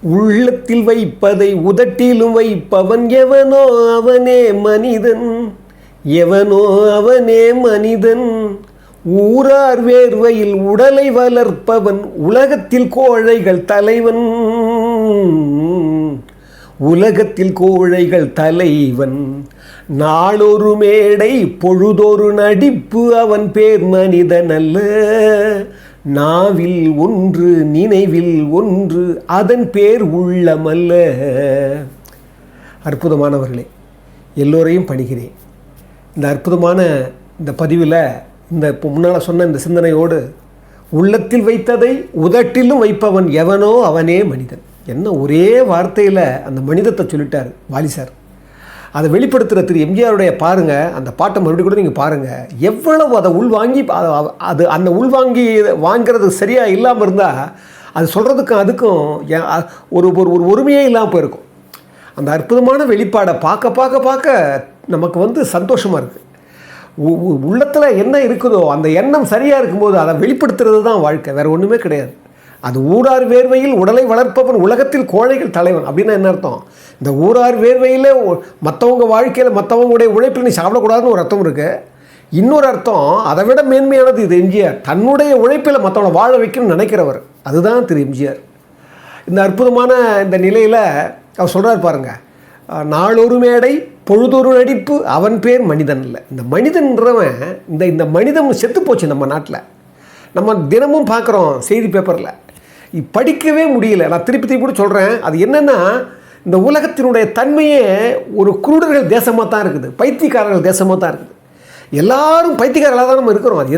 உள்ளத்தில் வைப்பதை உதட்டிலும் வைப்பவன் எவனோ அவனே மனிதன், எவனோ அவனே மனிதன். ஊரார் வேர்வையில் உடலை வளர்ப்பவன் உலகத்தில் கோழைகள் தலைவன், உலகத்தில் கோழைகள் தலைவன். நாளொரு மேடை பொழுதொரு நடிப்பு அவன் பேர் மனிதன் அல்ல, நாவில் ஒன்று நினைவில் ஒன்று அதன் பேர் உள்ளமல்ல. அற்புதமானவர்களே, எல்லோரையும் பணிகிறேன். இந்த அற்புதமான இந்த பதிவில் இந்த இப்போ முன்னால் சொன்ன இந்த சிந்தனையோடு, உள்ளத்தில் வைத்ததை உதட்டிலும் வைப்பவன் எவனோ அவனே மனிதன். என்ன ஒரே வார்த்தையில் அந்த மனிதத்தை சொல்லிட்டார் வாலி சார். அதை வெளிப்படுத்துகிற திரு எம்ஜிஆருடைய பாருங்கள், அந்த பாட்டை மறுபடியும் கூட நீங்கள் பாருங்கள். எவ்வளவு அதை உள்வாங்கி அது அந்த உள்வாங்கி வாங்கிறது சரியாக இல்லாமல் இருந்தால் அது சொல்கிறதுக்கும் அதுக்கும் ஒரு ஒரு ஒருமையே இல்லாமல் போயிருக்கும். அந்த அற்புதமான வெளிப்பாடை பார்க்க பார்க்க பார்க்க நமக்கு சந்தோஷமாக இருக்குது. உள்ளத்தில் என்ன இருக்குதோ அந்த எண்ணம் சரியாக இருக்கும்போது அதை வெளிப்படுத்துறது தான் வாழ்க்கை, வேறு ஒன்றுமே கிடையாது. அது ஊரார் வேர்வையில் உடலை வளர்ப்பவன் உலகத்தில் கோழைகள் தலைவன் அப்படின்னா என்ன அர்த்தம்? இந்த ஊரார் வேர்வையில் மற்றவங்க வாழ்க்கையில் மற்றவங்களுடைய உழைப்பில் நீ சாப்பிடக்கூடாதுன்னு ஒரு அர்த்தம் இருக்குது. இன்னொரு அர்த்தம் அதை விட மேன்மையானது இது எம்ஜிஆர், தன்னுடைய உழைப்பில் மற்றவங்களை வாழ வைக்கணும்னு நினைக்கிறவர். அதுதான் திரு எம்ஜிஆர். இந்த அற்புதமான இந்த நிலையில் அவர் சொல்கிறார் பாருங்கள், நாளொரு மேடை பொழுதொரு நடிப்பு அவன் பேர் மனிதன் இல்லை. இந்த மனிதன்றவன் இந்த மனிதன் செத்து போச்சு நம்ம நாட்டில். நம்ம தினமும் பார்க்குறோம் செய்தி பேப்பரில், படிக்கவே முடியல. நான் திருப்பி கூட சொல்கிறேன், அது என்னென்னா இந்த உலகத்தினுடைய தன்மையே ஒரு குருடர்கள் தேசமாக தான் இருக்குது, பைத்தியக்காரர்கள் தேசமாக தான் இருக்குது. எல்லாரும் பைத்தியக்காரர்களாக தான் நம்ம இருக்கிறோம். அது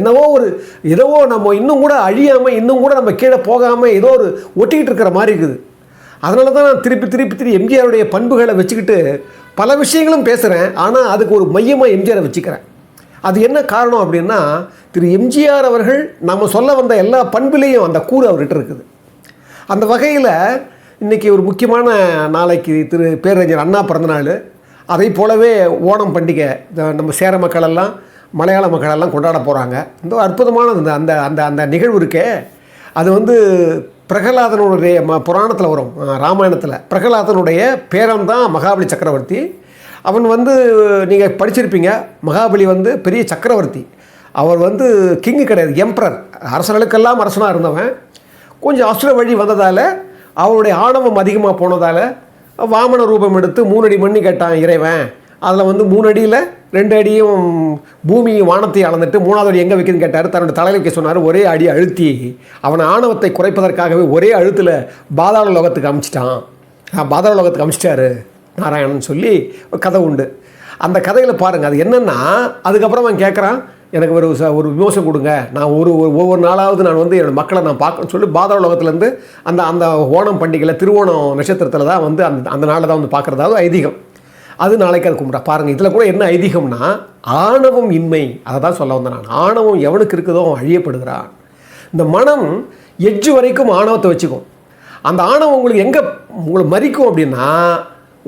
ஏதோ நம்ம இன்னும் கூட அழியாமல் இன்னும் கூட நம்ம கீழே போகாமல் ஏதோ ஒரு ஒட்டிக்கிட்டு இருக்கிற மாதிரி இருக்குது. அதனால தான் நான் திருப்பி எம்ஜிஆருடைய பண்புகளை வச்சுக்கிட்டு பல விஷயங்களும் பேசுகிறேன். ஆனால் அதுக்கு ஒரு மையமாக எம்ஜிஆரை வச்சுக்கிறேன். அது என்ன காரணம் அப்படின்னா, திரு எம்ஜிஆர் அவர்கள் நம்ம சொல்ல வந்த எல்லா பண்பிலையும் அந்த கூறு அவர்கிட்ட இருக்குது. அந்த வகையில் இன்றைக்கி ஒரு முக்கியமான நாளைக்கு திரு பேரறிஞர் அண்ணா பிறந்தநாள். அதை போலவே ஓணம் பண்டிகை நம்ம சேர மக்களெல்லாம் மலையாள மக்களெல்லாம் கொண்டாட போகிறாங்க. இந்த அற்புதமான அந்த அந்த அந்த நிகழ்வு இருக்கே, அது பிரகலாதனுடைய புராணத்தில் வரும், ராமாயணத்தில். பிரகலாதனுடைய பேரன் தான் மகாபலி சக்கரவர்த்தி. அவன் நீங்கள் படிச்சிருப்பீங்க, மகாபலி பெரிய சக்கரவர்த்தி. அவர் கிங்கு கிடையாது, எம்ப்ரர், அரசர்களுக்கெல்லாம் அரசனாக இருந்தவன். கொஞ்சம் அசுர வழி வந்ததால் அவருடைய ஆணவம் அதிகமாக போனதால் வாமன ரூபம் எடுத்து 3 அடி மண்ணி கேட்டான் இறைவன். அதில் 3 அடியில் 2 அடியும் பூமியும் வானத்தையும் அளந்துட்டு 3வது அடி எங்கே வைக்குதுன்னு கேட்டார். தன்னுடைய தலையில் வைக்க சொன்னார். ஒரே அடி அழுத்தி அவனை ஆணவத்தை குறைப்பதற்காகவே ஒரே அழுத்தில் பாதாள லோகத்துக்கு அமிச்சிட்டான். பாதாள லோகத்துக்கு அமிச்சிட்டாரு நாராயணன் சொல்லி ஒரு கதை உண்டு. அந்த கதையில் பாருங்கள், அது என்னென்னா, அதுக்கப்புறம் அவன் கேட்குறான், எனக்கு ஒரு விமோசம் கொடுங்க, நான் ஒவ்வொரு நாளாவது நான் என்னோடய மக்களை நான் பார்க்கணும்னு சொல்லி பாதாள லோகத்துலேருந்து அந்த அந்த ஓணம் பண்டிகையில் திருவோணம் நட்சத்திரத்தில் தான் அந்த நாளில் தான் பார்க்குறதாவது ஐதீகம். அது நாளைக்கு அது கும்பிட்றா பாருங்கள். இதில் கூட என்ன ஐதீகம்னா, ஆணவம் இன்மை, அதை தான் சொல்ல வந்தேன் நான். ஆணவம் எவனுக்கு இருக்குதோ அவன் அழியப்படுகிறான். இந்த மனம் எட்ஜு வரைக்கும் ஆணவத்தை வச்சுக்கும். அந்த ஆணவம் உங்களை மறிக்கும் அப்படின்னா,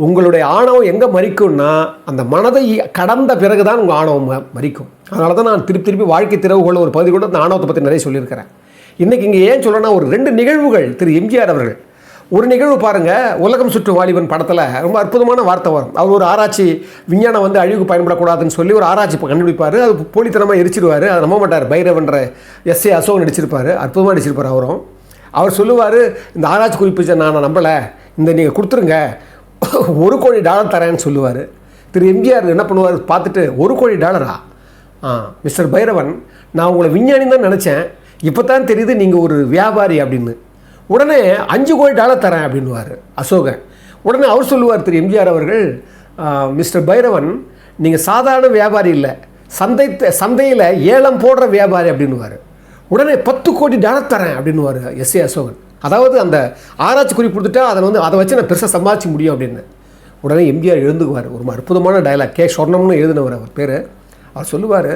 உங்களுடைய ஆணவம் எங்கே மறிக்கும்னா அந்த மனதை கடந்த பிறகு தான் உங்கள் ஆணவம் மறிக்கும். அதனால தான் நான் திருப்பி வாழ்க்கை திறவுகோள் ஒரு பகுதி கூட அந்த ஆணவத்தை பற்றி நிறைய சொல்லியிருக்கிறேன். இன்றைக்கி இங்கே ஏன் சொல்லணும்னா, ஒரு 2 நிகழ்வுகள் திரு எம்ஜிஆர் அவர்கள். ஒரு நிகழ்வு பாருங்கள், உலகம் சுற்று வாலிபன் படத்தில் ரொம்ப அற்புதமான வார்த்தை வரும். அவர் ஒரு ஆராய்ச்சி விஞ்ஞானம் அழிவுக்கு பயன்படக்கூடாதுன்னு சொல்லி ஒரு ஆராய்ச்சி கண்டுபிடிப்பார். அது போலித்தனமாக எரிச்சிடுவார். அதை நம்ப மாட்டார். பைரவன்ற எஸ்ஏ அசோகன் நடிச்சிருப்பார், அற்புதமாக நடிச்சிருப்பார் அவரும். அவர் சொல்லுவார், இந்த ஆராய்ச்சி குறிப்பிட்ட நான் நம்பலை, நீங்கள் கொடுத்துருங்க, $1 கோடி தரேன்னு சொல்லுவார். திரு எம்ஜிஆர் என்ன பண்ணுவார், பார்த்துட்டு $1 கோடி மிஸ்டர் பைரவன், நான் உங்களை விஞ்ஞானி தான் நினச்சேன், இப்போ தான் தெரியுது நீங்கள் ஒரு வியாபாரி அப்படின்னு. உடனே $5 கோடி தரேன் அப்படின்வார் அசோகன். உடனே அவர் சொல்லுவார், திரு எம்ஜிஆர் அவர்கள், மிஸ்டர் பைரவன், நீங்கள் சாதாரண வியாபாரி இல்லை, சந்தையில் ஏலம் போடுற வியாபாரி அப்படின்வார். உடனே $10 கோடி தரேன் அப்படின்வார் எஸ்ஏ அசோகன். அதாவது அந்த ஆராய்ச்சி குறிப்பு கொடுத்துட்டா அதை வச்சு நான் பெருசாக சம்பாதிக்க முடியும் அப்படின்னு. உடனே எம்ஜிஆர் எழுந்துக்குவார். ஒரு அற்புதமான டயலாக், கே சொர்ணம்னு எழுதினவர் அவர் பேர். அவர் சொல்லுவார்,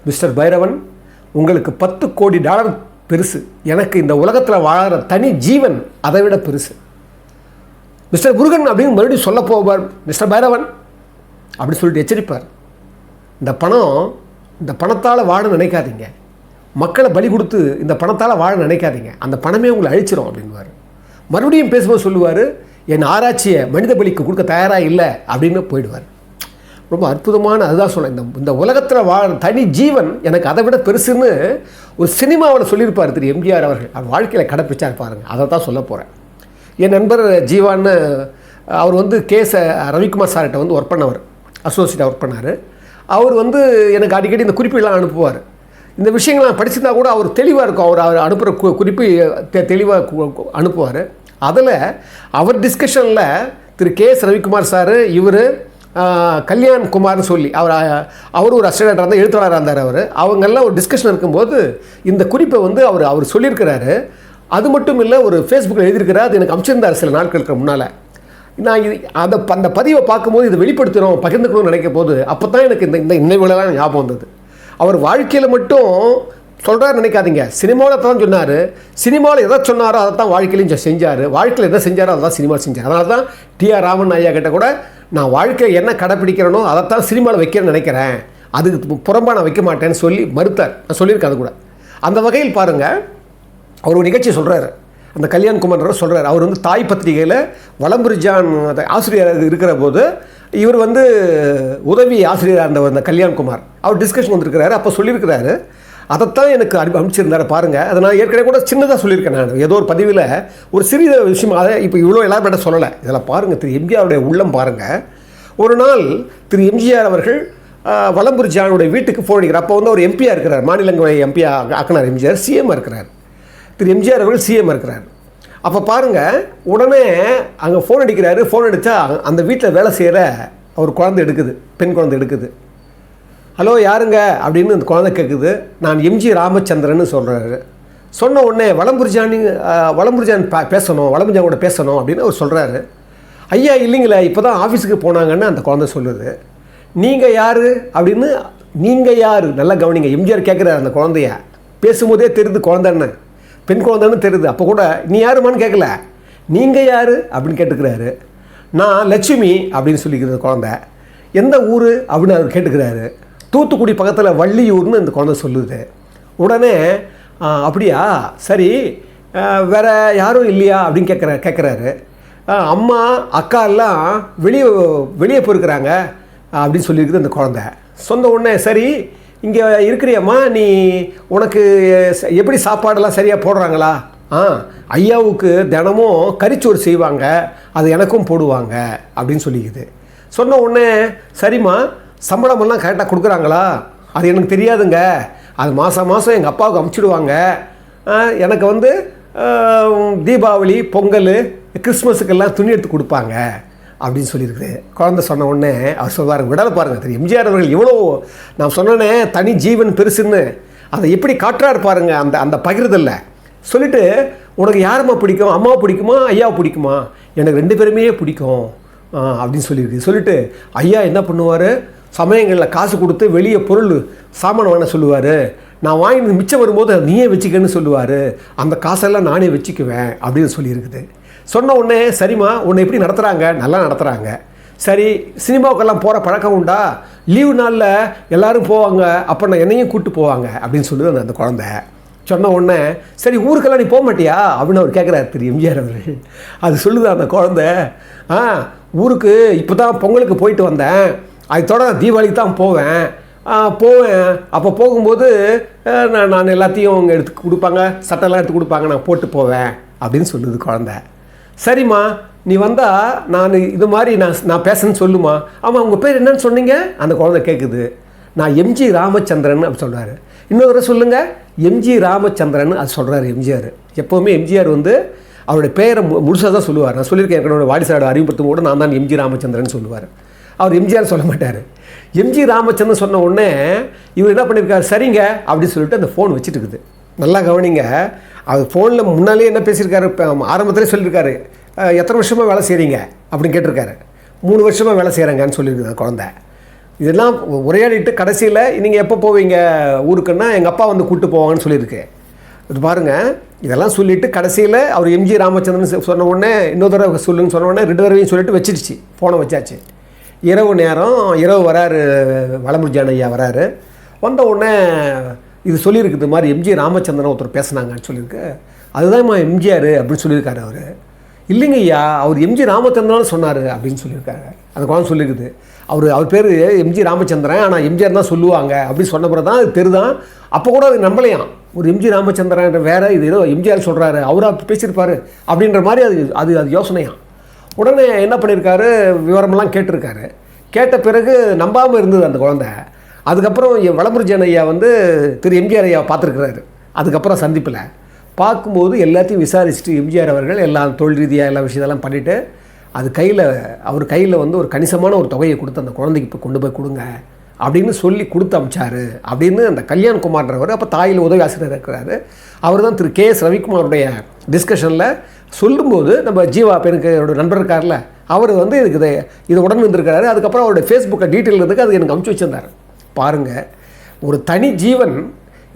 மிஸ்டர் பைரவன், உங்களுக்கு $10 கோடி பெருசு, எனக்கு இந்த உலகத்தில் வாழற தனி ஜீவன் அதை விட பெருசு. மிஸ்டர் முருகன் அப்படின்னு மறுபடியும் சொல்ல போவார், மிஸ்டர் பைரவன் அப்படி சொல்லிட்டு எச்சரிப்பார். இந்த பணத்தால் வாழ நினைக்காதீங்க, மக்களை பலி கொடுத்து இந்த பணத்தால் வாழ நினைக்காதீங்க, அந்த பணமே உங்களை அழிச்சிடும் அப்படின்வார். மறுபடியும் பேசும்போது சொல்லுவார், என் ஆராய்ச்சியை மனித பலிக்கு கொடுக்க தயாராக இல்லை அப்படின்னு போயிடுவார். ரொம்ப அற்புதமான, அதுதான் சொன்னேன், இந்த உலகத்தில் தனி ஜீவன் எனக்கு அதை விட பெருசுன்னு ஒரு சினிமாவில் சொல்லியிருப்பார் திரு எம்ஜிஆர் அவர்கள். அவர் வாழ்க்கையில் கடைப்பிடிச்சார் பாருங்கள். அதை தான் சொல்ல போகிறேன். என் நண்பர் ஜீவான்னு, அவர் வந்து ரவிக்குமார் சார்கிட்ட வந்து ஒர்க் பண்ணவர், அசோசியேட்டாக ஒர்க் பண்ணார். அவர் வந்து எனக்கு அடிக்கடி இந்த குறிப்பெல்லாம் அனுப்புவார். இந்த விஷயங்கள்லாம் படிச்சிருந்தா கூட அவர் தெளிவாக இருக்கும். அவர் அனுப்புகிற குறிப்பு தெளிவாக அனுப்புவார். அதில் அவர் டிஸ்கஷனில் திரு ரவிக்குமார் சார், இவர் கல்யாண் குமார்னு சொல்லி அவர் ஒரு அசிஸ்டண்டாக இருந்தால், எழுத்தாளராக இருந்தார். அவங்கெல்லாம் ஒரு டிஸ்கஷன் இருக்கும்போது இந்த குறிப்பை வந்து அவர் சொல்லியிருக்கிறாரு. அது மட்டும் இல்லை, ஒரு ஃபேஸ்புக்கில் எழுதியிருக்கிறார். அது எனக்கு அமைச்சிருந்தார் சில நாட்களுக்கு முன்னால். நான் அந்த பதிவை பார்க்கும்போது இதை வெளிப்படுத்தணும், பகிர்ந்துக்கணும்னு நினைக்கும் போது அப்போ தான் எனக்கு இந்த நினைவுகளெல்லாம் ஞாபகம் வந்தது. அவர் வாழ்க்கையில் மட்டும் சொல்கிறார் நினைக்காதீங்க, சினிமாவில் தான் சொன்னார். சினிமாவில் எதை சொன்னாரோ அதை தான் வாழ்க்கையிலையும் செஞ்சார். வாழ்க்கையில் எதை செஞ்சாரோ அதை தான் சினிமாவில் செஞ்சார். அதனால தான் டிஆர் ராமன் ஐயா கிட்ட கூட, நான் வாழ்க்கையை என்ன கடைப்பிடிக்கிறனோ அதைத்தான் சினிமாவில் வைக்கிறேன்னு நினைக்கிறேன், அதுக்கு புறம்பாக நான் வைக்க மாட்டேன்னு சொல்லி மறுத்தார். நான் சொல்லியிருக்கேன் அது கூட. அந்த வகையில் பாருங்கள், அவர் ஒரு நிகழ்ச்சி சொல்கிறார். அந்த கல்யாண்குமார் சொல்கிறார், அவர் வந்து தாய் பத்திரிகையில் வலம்புரிஜான் ஆசிரியராக இருக்கிற போது இவர் வந்து உதவி ஆசிரியராக இருந்தவர் அந்த கல்யாண்குமார். அவர் டிஸ்கஷன் வந்திருக்கிறாரு. அப்போ சொல்லியிருக்கிறாரு, அதைத்தான் எனக்கு அனுப்பிச்சிருந்தார் பாருங்கள். அதை நான் ஏற்கனவே கூட சின்னதாக சொல்லியிருக்கேன். நான் ஏதோ ஒரு பதிவில் ஒரு சிறிய விஷயம், அதை இப்போ இவ்வளோ எல்லாரும் சொல்லலை. இதெல்லாம் பாருங்கள், திரு எம்ஜிஆருடைய உள்ளம் பாருங்கள். ஒரு நாள் திரு எம்ஜிஆர் அவர்கள் வலம்புரி ஜானுடைய வீட்டுக்கு ஃபோன் அடிக்கிறார். அப்போ வந்து அவர் எம்பியாக இருக்கிறார், மாநிலங்களவை எம்பியாக ஆக்கினார் எம்ஜிஆர். சிஎம் இருக்கிறார் திரு எம்ஜிஆர் அவர்கள், சிஎம் இருக்கிறார். அப்போ பாருங்கள், உடனே அங்கே ஃபோன் அடிக்கிறாரு. ஃபோன் அடித்தா அந்த வீட்டில் வேலை செய்கிற ஒரு குழந்தை எடுக்குது, பெண் குழந்தை எடுக்குது. ஹலோ யாருங்க அப்படின்னு அந்த குழந்தை கேட்குது. நான் எம்ஜி ராமச்சந்திரன் சொல்கிறாரு. சொன்ன உடனே வலம்புரிஜான் பேசணும், வலம்புரிஜான் கூட பேசணும் அப்படின்னு அவர் சொல்கிறாரு. ஐயா இல்லைங்களே, இப்போ தான் ஆஃபீஸுக்கு போனாங்கன்னு அந்த குழந்தை சொல்லுது. நீங்கள் யார் அப்படின்னு, நீங்கள் யார் நல்லா கவனிங்க. எம்ஜிஆர் கேட்குறாரு அந்த குழந்தைய. பேசும்போதே தெரியுது குழந்தைன்னு, பெண் குழந்தைன்னு தெரியுது. அப்போ கூட நீ யாருமான்னு கேட்கல, நீங்கள் யார் அப்படின்னு கேட்டுக்கிறாரு. நான் லட்சுமி அப்படின்னு சொல்லிக்கிறது குழந்தை. எந்த ஊர் அப்படின்னு அவர் கேட்டுக்கிறாரு. தூத்துக்குடி பக்கத்தில் வள்ளியூர்னு இந்த குழந்தை சொல்லுது. உடனே அப்படியா, சரி வேறு யாரும் இல்லையா அப்படின்னு கேட்குறாரு. அம்மா அக்கா எல்லாம் வெளியே போயிருக்கிறாங்க அப்படின்னு சொல்லியிருக்குது அந்த குழந்தை. சொந்த உடனே சரி இங்கே இருக்கிறியம்மா, நீ உனக்கு எப்படி சாப்பாடெல்லாம் சரியாக போடுறாங்களா? ஐயாவுக்கு தினமும் கறிச்சோறு செய்வாங்க, அது எனக்கும் போடுவாங்க அப்படின்னு சொல்லிக்குது. சொன்ன உடனே சரிம்மா, சம்பளமெல்லாம் கரெக்டாக கொடுக்குறாங்களா? அது எனக்கு தெரியாதுங்க, அது மாதம் மாதம் எங்கள் அப்பாவுக்கு அமுச்சிடுவாங்க. எனக்கு வந்து தீபாவளி, பொங்கல், கிறிஸ்மஸுக்கெல்லாம் துணி எடுத்து கொடுப்பாங்க அப்படின்னு சொல்லியிருக்குது குழந்தை. சொன்ன உடனே அவர் சொல்வார், விடலை பாருங்கள் திரு எம்ஜிஆர் அவர்கள் இவ்வளோ, நான் சொன்னேனே தனி ஜீவன் பெருசுன்னு, அதை எப்படி காட்டுறாரு பாருங்கள் அந்த அந்த பகிர்தல்ல. சொல்லிவிட்டு, உனக்கு யாரும்மா பிடிக்கும், அம்மாவை பிடிக்குமா ஐயாவை பிடிக்குமா? எனக்கு 2 பேருமே பிடிக்கும் அப்படின்னு சொல்லியிருக்கு. சொல்லிவிட்டு ஐயா என்ன பண்ணுவார், சமயங்களில் காசு கொடுத்து வெளியே பொருள் சாமான் வாங்க சொல்லுவார். நான் வாங்கி மிச்சம் வரும்போது நீயே வச்சுக்கன்னு சொல்லுவார். அந்த காசெல்லாம் நானே வச்சுக்குவேன் அப்படின்னு சொல்லியிருக்குது. சொன்ன உடனே சரிம்மா, உன்னை எப்படி நடத்துகிறாங்க? நல்லா நடத்துகிறாங்க. சரி சினிமாவுக்கெல்லாம் போகிற பழக்கம் உண்டா? லீவு நாளில் எல்லோரும் போவாங்க, அப்போ நான் என்னையும் கூப்பிட்டு போவாங்க அப்படின்னு சொல்லுது அந்த குழந்தை. சொன்ன உடனே சரி ஊருக்கெல்லாம் நீ போக மாட்டியா அப்படின்னு அவர் கேட்குறாரு திரு எம்ஜிஆர் அவர்கள். அது சொல்லுது அந்த குழந்தை, ஊருக்கு இப்போ தான் பொங்கலுக்கு போயிட்டு வந்தேன், அதோட தீபாவளிக்கு தான் போவேன். அப்போ போகும்போது நான் எல்லாத்தையும் அவங்க எடுத்து கொடுப்பாங்க, சட்டைலாம் எடுத்து கொடுப்பாங்க, நான் போட்டு போவேன் அப்படின்னு சொல்லுது குழந்தை. சரிம்மா, நீ வந்தால் நான் இது மாதிரி நான் பேசுன்னு சொல்லுமா. ஆமாம், உங்கள் பேர் என்னன்னு சொன்னீங்க? அந்த குழந்தை கேட்குது. நான் எம்ஜி ராமச்சந்திரன் அப்படி சொல்கிறாரு. இன்னொரு சொல்லுங்கள், எம்ஜி ராமச்சந்திரன் அது சொல்கிறாரு எம்ஜிஆர். எப்போவுமே எம்ஜிஆர் வந்து அவருடைய பேரை முழுசாக தான் சொல்லுவார். நான் சொல்லியிருக்கேன், என்னோட வாடிசாரோட அறிமுகப்படுத்தும் கூட நான் தான் எம்ஜி ராமச்சந்திரன் சொல்லுவார். அவர் எம்ஜிஆர் சொல்ல மாட்டார். எம்ஜி ராமச்சந்திரன் சொன்ன உடனே இவர் என்ன பண்ணியிருக்காரு, சரிங்க அப்படின்னு சொல்லிட்டு அந்த ஃபோன் வச்சுட்டு இருக்குது. நல்லா கவனிங்க, அவர் ஃபோனில் முன்னாலே என்ன பேசியிருக்காரு, ஆரம்பத்திலே சொல்லியிருக்காரு, எத்தனை வருஷமாக வேலை செய்கிறீங்க அப்படின்னு கேட்டிருக்காரு. 3 வருஷமாக வேலை செய்கிறாங்கன்னு சொல்லியிருக்குது குழந்தை. இதெல்லாம் உரையாடிட்டு கடைசியில் நீங்கள் எப்போ போவீங்க ஊருக்குன்னா எங்கள் அப்பா வந்து கூப்பிட்டு போவாங்கன்னு சொல்லியிருக்கு. இது பாருங்கள், இதெல்லாம் சொல்லிவிட்டு கடைசியில் அவர் எம்ஜி ராமச்சந்திரன் சொன்ன உடனே இன்னொரு தடவை சொல்லுன்னு சொன்ன உடனே 2 தடவையும் சொல்லிட்டு வச்சிருச்சு, ஃபோனை வச்சாச்சு. இரவு வராரு, வலம்புரிஜான் ஐயா வராரு. வந்த உடனே இது சொல்லியிருக்குது மாதிரி எம்ஜி ராமச்சந்திரன் ஒருத்தர் பேசுனாங்கன்னு சொல்லியிருக்கு. அதுதான்மா எம்ஜிஆர் அப்படின்னு சொல்லியிருக்காரு அவர். இல்லைங்க ஐயா, அவர் எம்ஜி ராமச்சந்திரன் சொன்னார் அப்படின்னு சொல்லியிருக்காங்க. அந்த குழந்தை சொல்லியிருக்குது. அவர் பேர் எம்ஜி ராமச்சந்திரன், ஆனால் எம்ஜிஆர் தான் சொல்லுவாங்க அப்படின்னு சொன்ன பிறகு தான் அது தெரிதான். அப்போ கூட அது நம்பலையாம். ஒரு எம்ஜி ராமச்சந்திரன் வேறு, இது ஏதோ எம்ஜிஆர் சொல்கிறாரு, அவராக பேசியிருப்பார் அப்படின்ற மாதிரி அது யோசனையாம். உடனே என்ன பண்ணியிருக்காரு, விவரமெல்லாம் கேட்டிருக்காரு. கேட்ட பிறகு நம்பாமல் இருந்தது அந்த குழந்தை. அதுக்கப்புறம் வளமுருஜன் ஐயா வந்து திரு எம்ஜிஆர் ஐயா பார்த்துருக்குறாரு. அதுக்கப்புறம் சந்திப்பில் பார்க்கும்போது எல்லாத்தையும் விசாரிச்சுட்டு எம்ஜிஆர் அவர்கள் எல்லாம் தொழில் ரீதியாக எல்லா விஷயத்தெல்லாம் பண்ணிவிட்டு அது அவர் கையில் வந்து ஒரு கணிசமான ஒரு தொகையை கொடுத்து அந்த குழந்தைக்கு இப்போ கொண்டு போய் கொடுங்க அப்படின்னு சொல்லி கொடுத்து அமிச்சார் அப்படின்னு அந்த கல்யாண்குமார்ன்றவர், அப்போ தாயில் உதவி ஆசிரியர் இருக்கிறாரு, அவர் தான் திரு KS ரவிக்குமாருடைய டிஸ்கஷனில் சொல்லும்போது நம்ம ஜீவா எனக்கு என்னோட நண்பர் இருக்கார்ல, அவர் வந்து இதை உடனே வந்திருக்கிறாரு. அதுக்கப்புறம் அவருடைய ஃபேஸ்புக்கை டீட்டெயில் இருந்துக்கு அது எனக்கு அமுச்சு வச்சுருந்தார். பாருங்கள், ஒரு தனி ஜீவன்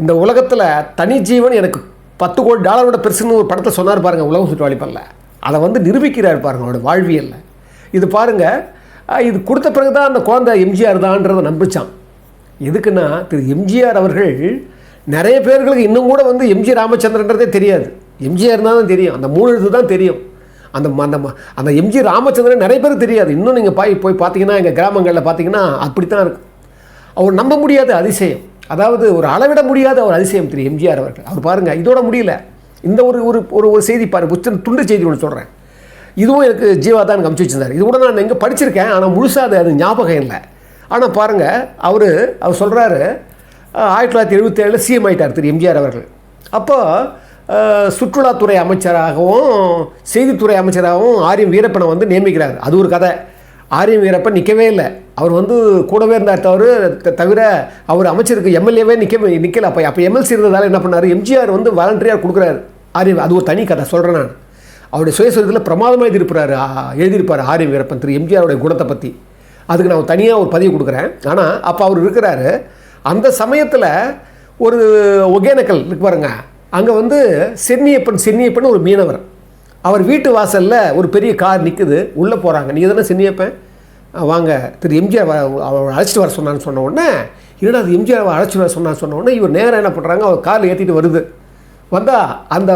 இந்த உலகத்தில், தனி ஜீவன் எனக்கு $10 கோடி பெருசுன்னு ஒரு படத்தை சொன்னார் பாருங்கள், உலகம் சுற்று வாலிபல்ல. அதை வந்து நிரூபிக்கிறார் பாருங்கள் அவரோட வாழ்வியலில். இது பாருங்கள், இது கொடுத்த பிறகு தான் அந்த குழந்தை எம்ஜிஆர் தான்றதை நம்பிச்சான். எதுக்குன்னா திரு எம்ஜிஆர் அவர்கள் நிறைய பேர்களுக்கு இன்னும் கூட வந்து எம்ஜி ராமச்சந்திரன்றதே தெரியாது. எம்ஜிஆர் தான் தெரியும், அந்த 3 எழுத்து தான் தெரியும். அந்த எம்ஜி ராமச்சந்திரன் நிறைய பேருக்கு தெரியாது. இன்னும் நீங்கள் போய் பார்த்தீங்கன்னா எங்கள் கிராமங்களில் பார்த்தீங்கன்னா அப்படித்தான் இருக்கும். அவர் நம்ப முடியாத அதிசயம், அதாவது ஒரு அளவிட முடியாத ஒரு அதிசயம் திரு எம்ஜிஆர் அவர்கள். அவர் பாருங்கள், இதோட முடியல. இந்த ஒரு செய்தி பாருங்கள், துண்டு செய்தி ஒன்று சொல்கிறேன். இதுவும் எனக்கு ஜீவா தான் எனக்கு அமுச்சு வச்சிருந்தார். இது கூட நான் எங்கே படிச்சிருக்கேன், ஆனால் முழுசாக அது ஞாபகம் இல்லை. ஆனால் பாருங்கள், அவர் சொல்கிறாரு 1977 CM ஆகிட்டார் திரு எம்ஜிஆர் அவர்கள். அப்போ சுற்றுலாத்துறை அமைச்சராகவும் செய்தித்துறை அமைச்சராகவும் ஆரியம் வீரப்பனை வந்து நியமிக்கிறார். அது ஒரு கதை. ஆரியம் வீரப்பன் நிற்கவே இல்லை, அவர் வந்து கூடவே இருந்தார் தவிர அவர் அமைச்சருக்கு எம்எல்ஏவே நிற்கல. அப்போ எம்எல்சி இருந்ததால் என்ன பண்ணார், எம்ஜிஆர் வந்து வாலண்டரியாக கொடுக்குறாரு ஆரியம். அது ஒரு தனி கதை சொல்கிறேன் நான். அவருடைய சுயசரிதத்தில் பிரமாதமாக எழுதியிருப்பார் ஆரியம் வீரப்பன் திரு எம்ஜிஆருடைய குணத்தை பற்றி. அதுக்கு நான் தனியாக ஒரு பதிவு கொடுக்குறேன். ஆனால் அப்போ அவர் இருக்கிறாரு. அந்த சமயத்தில் ஒரு ஒகேனக்கல் இருக்கு பாருங்க, அங்கே வந்து சென்னியப்பன் ஒரு மீனவர். அவர் வீட்டு வாசலில் ஒரு பெரிய கார் நிற்குது, உள்ளே போகிறாங்க. நீங்கள் தானே சென்னியப்பன், வாங்க திரு எம்ஜிஆர் அவர் அழைச்சிட்டு வர சொன்ன உடனே, என்னடா அது எம்ஜிஆர் அழைச்சிட்டு வர சொன்ன உடனே இவர் நேராக என்ன பண்ணுறாங்க, அவர் காரில் ஏற்றிட்டு வருது. வந்தால் அந்த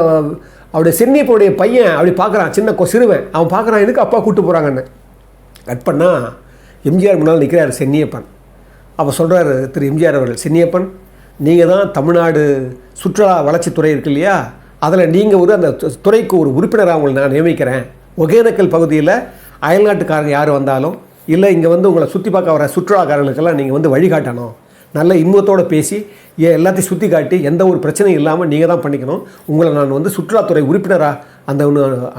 அவருடைய சென்னியப்பனுடைய பையன் அப்படி பார்க்குறான், சிறுவன். அவன் பார்க்குறான், எதுக்கு அப்பா கூப்பிட்டு போகிறாங்கன்னு. கட் பண்ணால் எம்ஜிஆர் முன்னால் நிற்கிறார் சென்னியப்பன். அப்போ சொல்கிறாரு திரு எம்ஜிஆர் அவர்கள், சென்னியப்பன், நீங்கள் தான் தமிழ்நாடு சுற்றுலா வளர்ச்சித்துறை இருக்கு இல்லையா, அதில் நீங்கள் அந்த துறைக்கு ஒரு உறுப்பினராக உங்களை நான் நியமிக்கிறேன். ஒகேனக்கல் பகுதியில் அயல்நாட்டுக்காரங்க யார் வந்தாலும் இல்லை இங்கே வந்து உங்களை சுற்றி பார்க்க வர சுற்றுலாக்காரர்களுக்கெல்லாம் நீங்கள் வந்து வழிகாட்டணும். நல்ல இன்பத்தோடு பேசி எல்லாத்தையும் சுற்றி காட்டி எந்த ஒரு பிரச்சனையும் இல்லாமல் நீங்கள் தான் பண்ணிக்கணும். உங்களை நான் வந்து சுற்றுலாத்துறை உறுப்பினராக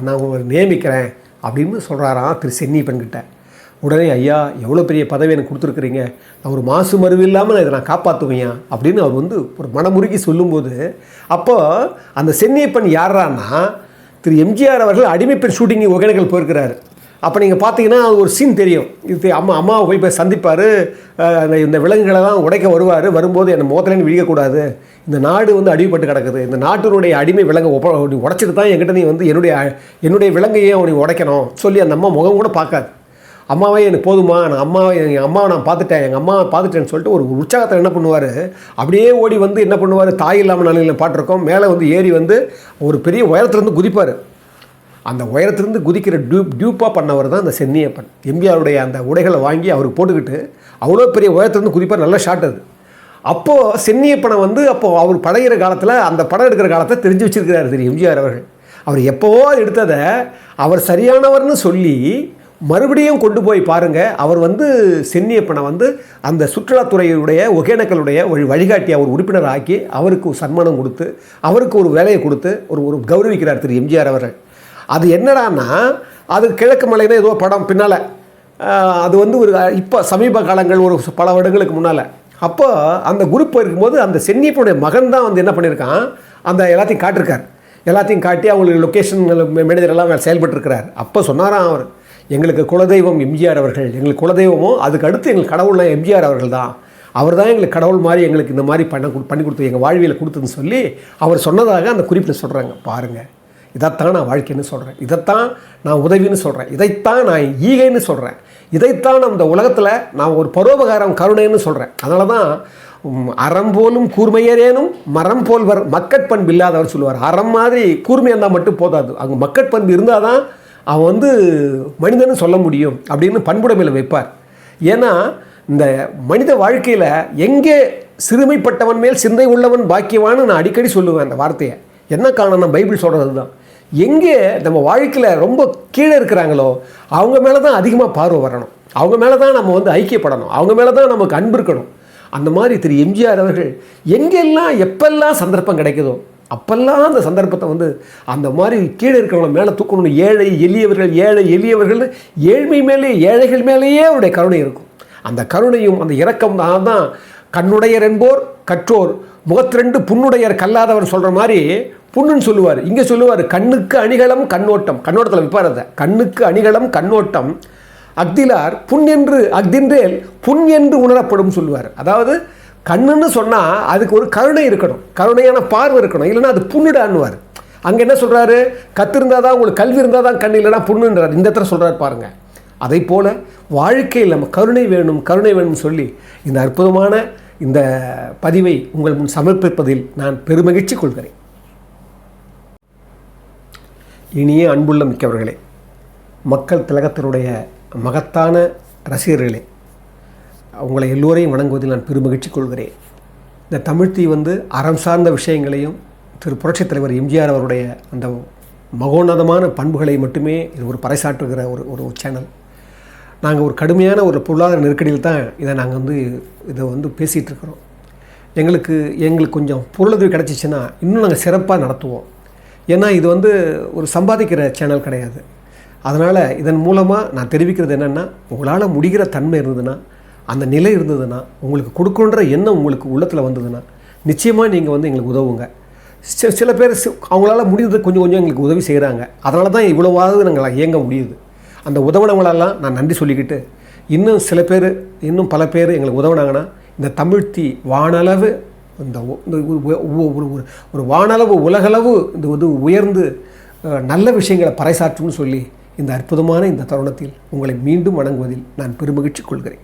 நான் உங்களை நியமிக்கிறேன் அப்படின்னு சொல்கிறாராம் திரு சென்னியப்பன்கிட்ட. உடனே, ஐயா எவ்வளோ பெரிய பதவி எனக்கு கொடுத்துருக்குறீங்க, நான் ஒரு மாசு மறுவு இல்லாமல் நான் இதை நான் காப்பாற்றுவேன் அப்படின்னு அவர் வந்து ஒரு மனமுருகி சொல்லும்போது, அப்போது அந்த சென்னியப்பன் யாரான்னா திரு எம்ஜிஆர் அவர்கள் அடிமைப்பெண் ஷூட்டிங் ஒகேனக்கல் போயிருக்கிறாரு. அப்போ நீங்கள் பார்த்தீங்கன்னா அது ஒரு சீன் தெரியும். இது அம்மாவை போய் சந்திப்பார், இந்த விலங்குகளெல்லாம் உடைக்க வரும்போது என்னை முகத்துலேன்னு விழிக்கக்கூடாது, இந்த நாடு வந்து அடிமைப்பட்டு கிடக்குது, இந்த நாட்டினுடைய அடிமை விலங்கை உடைச்சிட்டு தான் என்கிட்ட நீ வந்து என்னுடைய விலங்கையே அவனை உடைக்கணும் சொல்லி அந்த அம்மா முகம் கூட பார்க்காது. அம்மாவே எனக்கு போதுமா, எங்கள் அம்மாவை நான் பார்த்துட்டேன், எங்கள் அம்மாவை பார்த்துட்டேன்னு சொல்லிட்டு ஒரு உற்சாகத்தில் என்ன பண்ணுவார், அப்படியே ஓடி வந்து என்ன பண்ணுவார், தாய் இல்லாமல் நிலையில் பாட்டிருக்கோம், மேலே வந்து ஏறி வந்து ஒரு பெரிய உயரத்துலேருந்து குதிப்பார். அந்த உயரத்திலிருந்து குதிக்கிற டியூப்பாக பண்ணவர் தான் அந்த சென்னியப்பன். எம்ஜிஆருடைய அந்த உடைகளை வாங்கி அவருக்கு போட்டுக்கிட்டு அவ்வளோ பெரிய உயரத்திலிருந்து குதிப்பார். நல்ல ஷாட் அது. அப்போது சென்னியப்பனை வந்து அவர் படைகிற காலத்தில், அந்த படம் எடுக்கிற காலத்தை தெரிஞ்சு வச்சுருக்கிறார் திரு எம்ஜிஆர் அவர்கள். அவர் எப்போவோ எடுத்ததை அவர் சரியானவர்னு சொல்லி மறுபடியும் கொண்டு போய் பாருங்கள். அவர் வந்து சென்னியப்பனை வந்து அந்த சுற்றுலாத்துறையுடைய ஒகேனக்கலுடைய வழிகாட்டி அவர் உறுப்பினர் ஆக்கி அவருக்கு சன்மானம் கொடுத்து அவருக்கு ஒரு வேலையை கொடுத்து ஒரு கௌரவிக்கிறார் திரு எம்ஜிஆர் அவர்கள். அது என்னடான்னா, அது கிழக்கு மலைன்னு ஏதோ படம் பின்னால், அது வந்து ஒரு இப்போ சமீப காலங்கள் ஒரு பல வருடங்களுக்கு முன்னால், அப்போ அந்த குரூப் இருக்கும்போது அந்த சென்னியப்பனுடைய மகன் தான் வந்து என்ன பண்ணியிருக்கான், அந்த எல்லாத்தையும் காட்டிருக்கார். எல்லாத்தையும் காட்டி அவங்களுக்கு லொக்கேஷன் மேனேஜரெல்லாம் செயல்பட்டுருக்கிறார். அப்போ சொன்னாராம் அவர், எங்களுக்கு குலதெய்வம் எம்ஜிஆர் அவர்கள், எங்களுக்கு குலதெய்வமோ அதுக்கு அடுத்து எங்களுக்கு கடவுள்லாம் எம்ஜிஆர் அவர்கள் தான், அவர் தான் எங்களுக்கு கடவுள் மாதிரி எங்களுக்கு இந்த மாதிரி பண்ணி கொடுத்து எங்கள் வாழ்வியில் கொடுத்ததுன்னு சொல்லி அவர் சொன்னதாக அந்த குறிப்பில் சொல்கிறாங்க. பாருங்கள், இதைத்தான் நான் வாழ்க்கைன்னு சொல்கிறேன், இதைத்தான் நான் உதவின்னு சொல்கிறேன், இதைத்தான் நான் ஈகைன்னு சொல்கிறேன், இதைத்தான் அந்த உலகத்தில் நான் ஒரு பரோபகாரம் கருணைன்னு சொல்கிறேன். அதனால தான் அறம் போலும் கூர்மையரேனும் மரம் போல்வர் மக்கட்பண்பு இல்லாதவர் சொல்லுவார். அறம் மாதிரி கூர்மையாக இருந்தால் மட்டும் போதாது, அங்கே மக்கட்பண்பு இருந்தால் தான் அவன் வந்து மனிதன்னு சொல்ல முடியும் அப்படின்னு பண்புடைமையில் வைப்பார். ஏன்னா இந்த மனித வாழ்க்கையில் எங்கே சிறுமைப்பட்டவன் மேல் சிந்தை உள்ளவன் பாக்கியவான்னு நான் அடிக்கடி சொல்லுவேன் அந்த வார்த்தையை. என்ன காரணம்? பைபிள் சொல்கிறது தான். எங்கே நம்ம வாழ்க்கையில் ரொம்ப கீழே இருக்கிறாங்களோ அவங்க மேலே தான் அதிகமாக பார்வை வரணும், அவங்க மேலே தான் நம்ம வந்து ஐக்கியப்படணும், அவங்க மேலே தான் நமக்கு அன்பு இருக்கணும். அந்த மாதிரி திரு எம்ஜிஆர் அவர்கள் எங்கெல்லாம் எப்பெல்லாம் சந்தர்ப்பம் கிடைக்குதோ அப்பெல்லாம் அந்த சந்தர்ப்பத்தை வந்து அந்த மாதிரி கீழே இருக்கிறவங்க மேலே தூக்கணும். ஏழை எளியவர்கள் ஏழ்மை மேலே ஏழைகள் மேலேயே அவருடைய கருணை இருக்கும். அந்த கருணையும் அந்த இரக்கம் தான் கண்ணுடையர் என்போர் கற்றோர் முகத்திரண்டு புண்ணுடையர் கல்லாதவர் சொல்கிற மாதிரி புண்ணுன்னு சொல்லுவார். இங்கே சொல்லுவார் கண்ணுக்கு அணிகலம் கண்ணோட்டம், கண்ணோட்டத்தில் வைப்பார். அதை கண்ணுக்கு அணிகலம் கண்ணோட்டம் அக்திலார் புண் என்று அக்தின்றேல் புண் என்று உணரப்படும் சொல்லுவார். அதாவது கண்ணுன்னு சொன்னால் அதுக்கு ஒரு கருணை இருக்கணும், கருணையான பார்வை இருக்கணும், இல்லைன்னா அது புண்ணுடான்னுவார். அங்கே என்ன சொல்கிறாரு? கற்று இருந்தால் தான் உங்களுக்கு கல்வி இருந்தால் தான் கண், இல்லைனா புண்ணுன்றார். இந்த இடத்துல சொல்கிறார் பாருங்கள். அதை போல் வாழ்க்கையில் நம்ம கருணை வேணும்னு சொல்லி இந்த அற்புதமான இந்த பதிவை உங்கள் முன் சமர்ப்பிப்பதில் நான் பெருமகிழ்ச்சி கொள்கிறேன். இனிய அன்புள்ள மிக்கவர்களே, மக்கள் திலகத்தினுடைய மகத்தான ரசிகர்களே, உங்களை எல்லோரையும் வணங்குவதில் நான் பெருமகிழ்ச்சி கொள்கிறேன். இந்த தமிழ்த்தி வந்து அறம் சார்ந்த விஷயங்களையும் திரு புரட்சித் தலைவர் எம்ஜிஆர் அவருடைய அந்த மகோன்னதமான பண்புகளை மட்டுமே இது ஒரு பறைசாற்றுகிற ஒரு சேனல். நாங்கள் ஒரு கடுமையான ஒரு பொருளாதார நெருக்கடியில் தான் இதை வந்து பேசிகிட்டு இருக்கிறோம். எங்களுக்கு கொஞ்சம் பொருளுதவி கிடச்சிச்சின்னா இன்னும் நாங்கள் சிறப்பாக நடத்துவோம். ஏன்னா இது வந்து ஒரு சம்பாதிக்கிற சேனல் கிடையாது. அதனால் இதன் மூலமாக நான் தெரிவிக்கிறது என்னென்னா, உங்களால் முடிகிற தன்மை இருந்ததுன்னா, அந்த நிலை இருந்ததுன்னா, உங்களுக்கு கொடுக்குன்ற எண்ணம் உங்களுக்கு உள்ளத்தில் வந்ததுன்னா நிச்சயமாக நீங்கள் வந்து எங்களுக்கு உதவுங்க. சில பேர் அவங்களால முடிந்தது கொஞ்சம் எங்களுக்கு உதவி செய்கிறாங்க. அதனால தான் இவ்வளோவாவது நாங்கள் இயங்க முடியுது. அந்த உதவினவங்களெல்லாம் நான் நன்றி சொல்லிக்கிட்டு, இன்னும் பல பேர் எங்களுக்கு உதவினாங்கன்னா இந்த தமிழ்த்தி வானளவு இந்த ஒரு வானளவு உலகளவு இது உயர்ந்து நல்ல விஷயங்களை பறைசாற்றும்னு சொல்லி இந்த அற்புதமான இந்த தருணத்தில் உங்களை மீண்டும் வணங்குவதில் நான் பெருமகிழ்ச்சி கொள்கிறேன்.